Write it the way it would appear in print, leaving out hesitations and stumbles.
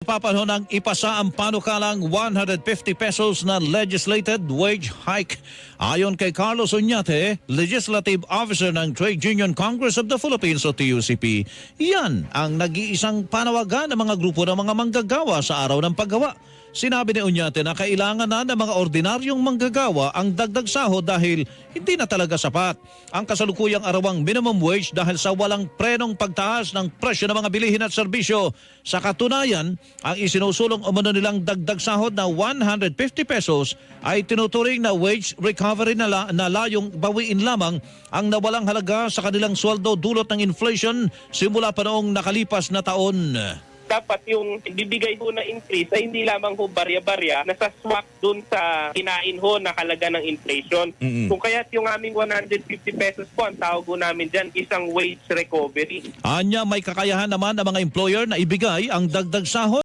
Papanahon ng ipasa ang panukalang 150 pesos na legislated wage hike. Ayon kay Carlos Oñate, Legislative Officer ng Trade Union Congress of the Philippines o TUCP, yan ang nag-iisang panawagan ng mga grupo ng mga manggagawa sa araw ng paggawa. Sinabi ni Oñate na kailangan na ng mga ordinaryong manggagawa ang dagdag sahod dahil hindi na talaga sapat ang kasalukuyang arawang minimum wage dahil sa walang prenong pagtaas ng presyo ng mga bilihin at serbisyo. Sa katunayan, ang isinusulong umano nilang dagdag sahod na 150 pesos ay tinuturing na wage recovery na layong bawiin lamang ang nawalang halaga sa kanilang sweldo dulot ng inflation simula pa noong nakalipas na taon. Dapat yung bibigay ho na increase ay hindi lamang ho barya-barya, nasaswak dun sa kinain ho na halaga ng inflation. Kung kaya't yung aming 150 pesos po, ang tawag ho namin dyan, isang wage recovery. Anya, may kakayahan naman ang mga employer na ibigay ang dagdag sahod.